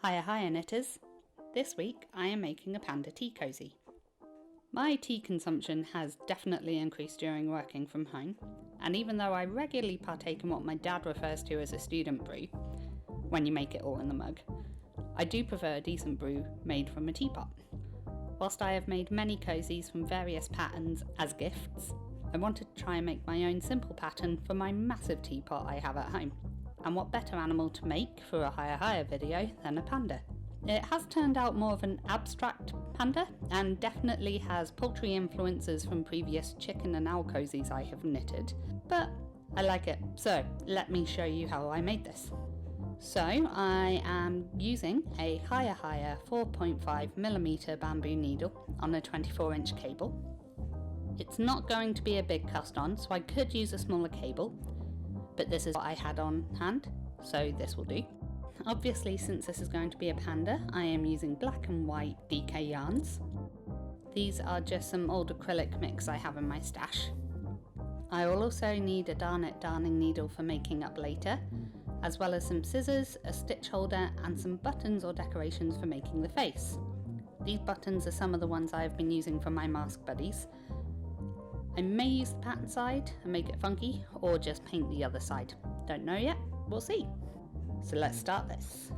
Hiya knitters! This week I am making a panda tea cosy. My tea consumption has definitely increased during working from home, and even though I regularly partake in what my dad refers to as a student brew, when you make it all in the mug, I do prefer a decent brew made from a teapot. Whilst I have made many cozies from various patterns as gifts, I wanted to try and make my own simple pattern for my massive teapot I have at home. And what better animal to make for a HiyaHiya video than a panda? It has turned out more of an abstract panda and definitely has poultry influences from previous chicken and owl cozies I have knitted, but I like it, so let me show you how I made this. So I am using a HiyaHiya 4.5mm bamboo needle on a 24-inch cable. It's not going to be a big cast on, so I could use a smaller cable, but this is what I had on hand, so this will do. Obviously, since this is going to be a panda, I am using black and white DK yarns. These are just some old acrylic mix I have in my stash. I will also need a darnet darning needle for making up later, as well as some scissors, a stitch holder, and some buttons or decorations for making the face. These buttons are some of the ones I have been using for my mask buddies. I may use the pattern side and make it funky, or just paint the other side. Don't know yet, we'll see. So let's start this.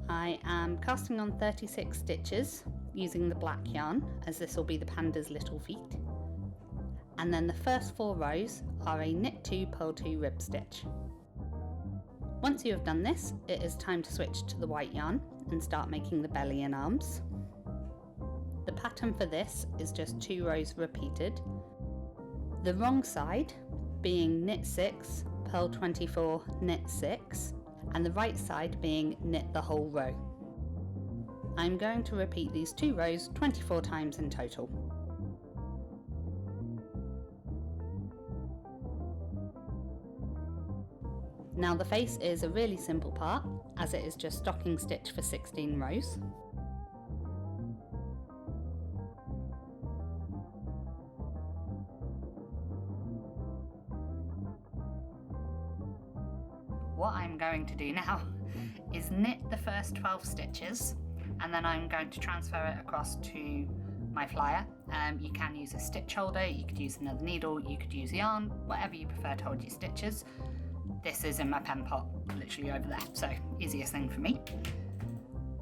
I am casting on 36 stitches using the black yarn, as this will be the panda's little feet. And then the first 4 rows are a knit 2 purl 2 rib stitch. Once you have done this, it is time to switch to the white yarn and start making the belly and arms. The pattern for this is just 2 rows repeated. The wrong side being knit 6, purl 24, knit 6, and the right side being knit the whole row. I'm going to repeat these 2 rows 24 times in total. Now the face is a really simple part, as it is just stocking stitch for 16 rows. What I'm going to do now is knit the first 12 stitches, and then I'm going to transfer it across to my flyer. You can use a stitch holder, you could use another needle, you could use yarn, whatever you prefer to hold your stitches. This is in my pen pot, literally over there, so easiest thing for me.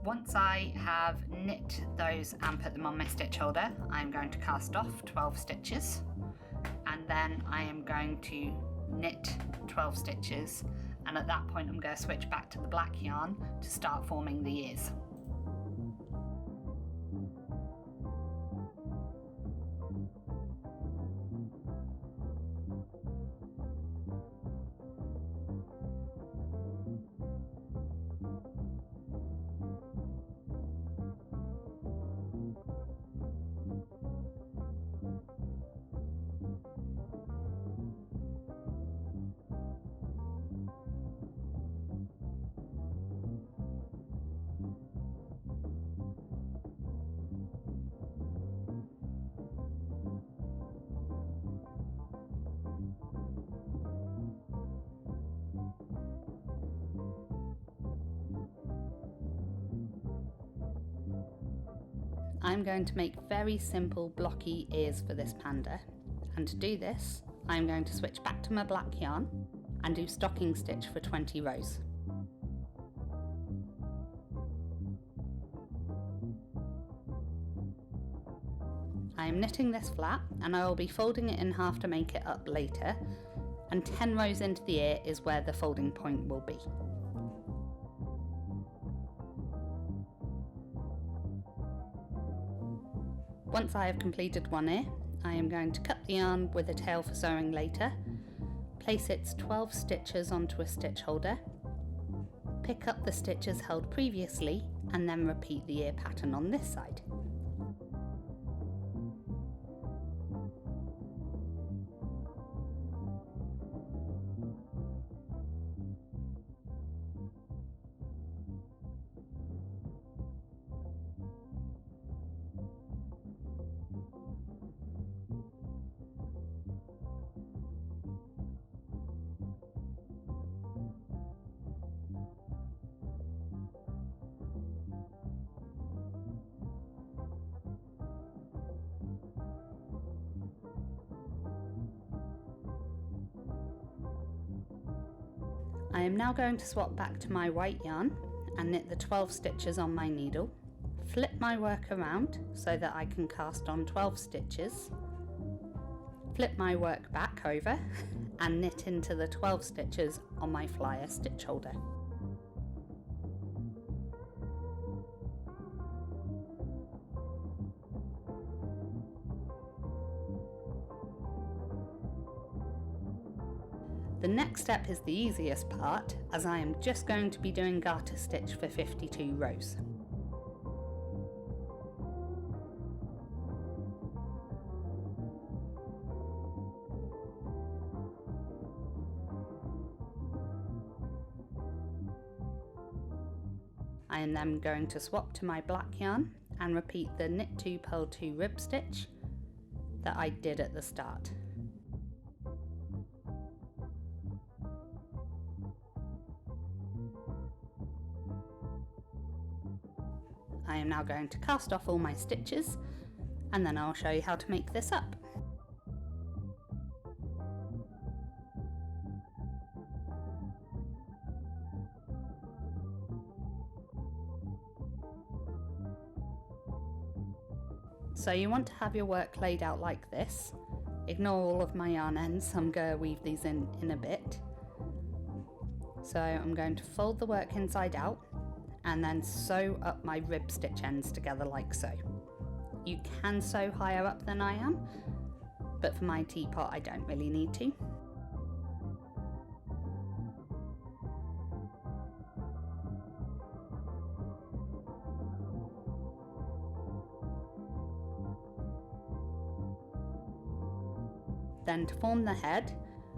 Once I have knit those and put them on my stitch holder, I'm going to cast off 12 stitches, and then I am going to knit 12 stitches, and at that point I'm going to switch back to the black yarn to start forming the ears. I'm going to make very simple blocky ears for this panda, and to do this I'm going to switch back to my black yarn and do stocking stitch for 20 rows. I am knitting this flat, and I will be folding it in half to make it up later, and 10 rows into the ear is where the folding point will be. Once I have completed one ear, I am going to cut the yarn with a tail for sewing later, place its 12 stitches onto a stitch holder, pick up the stitches held previously, and then repeat the ear pattern on this side. I am now going to swap back to my white yarn and knit the 12 stitches on my needle, flip my work around so that I can cast on 12 stitches, flip my work back over and knit into the 12 stitches on my flyer stitch holder. The next step is the easiest part, as I am just going to be doing garter stitch for 52 rows. I am then going to swap to my black yarn and repeat the knit 2 purl 2 rib stitch that I did at the start. I am now going to cast off all my stitches and then I'll show you how to make this up. So you want to have your work laid out like this. Ignore all of my yarn ends, I'm going to weave these in a bit. So I'm going to fold the work inside out and then sew up my rib stitch ends together like so. You can sew higher up than I am, but for my teapot I don't really need to. Then to form the head,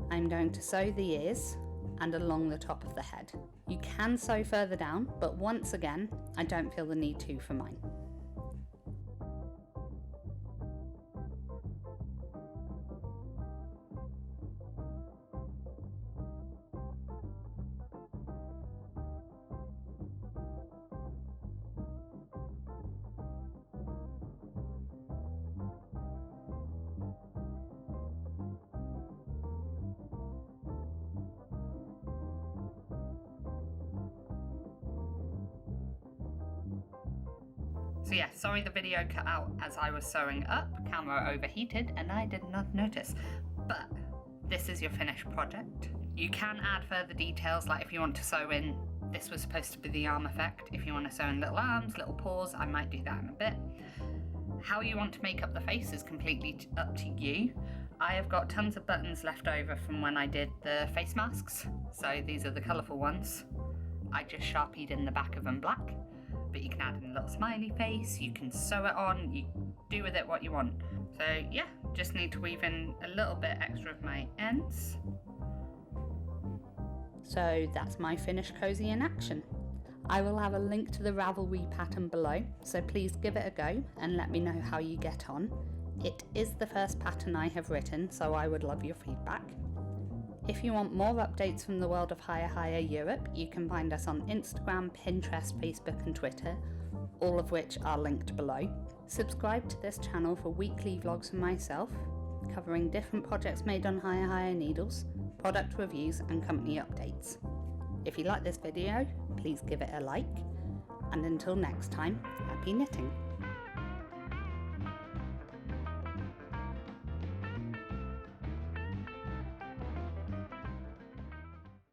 I'm going to sew the ears and along the top of the head. You can sew further down, but once again, I don't feel the need to for mine. So yeah, sorry the video cut out as I was sewing up, camera overheated and I did not notice, but this is your finished project. You can add further details, like if you want to sew in, this was supposed to be the arm effect, if you want to sew in little arms, little paws, I might do that in a bit. How you want to make up the face is completely up to you. I have got tons of buttons left over from when I did the face masks, so these are the colourful ones. I just sharpied in the back of them black. But you can add in a little smiley face, you can sew it on, you do with it what you want. So yeah, just need to weave in a little bit extra of my ends. So that's my finished cozy in action. I will have a link to the Ravelry pattern below, so please give it a go and let me know how you get on. It is the first pattern I have written, so I would love your feedback. If you want more updates from the world of HiyaHiyaEurope, you can find us on Instagram, Pinterest, Facebook and Twitter, all of which are linked below. Subscribe to this channel for weekly vlogs from myself, covering different projects made on HiyaHiya needles, product reviews and company updates. If you like this video, please give it a like, and until next time, happy knitting!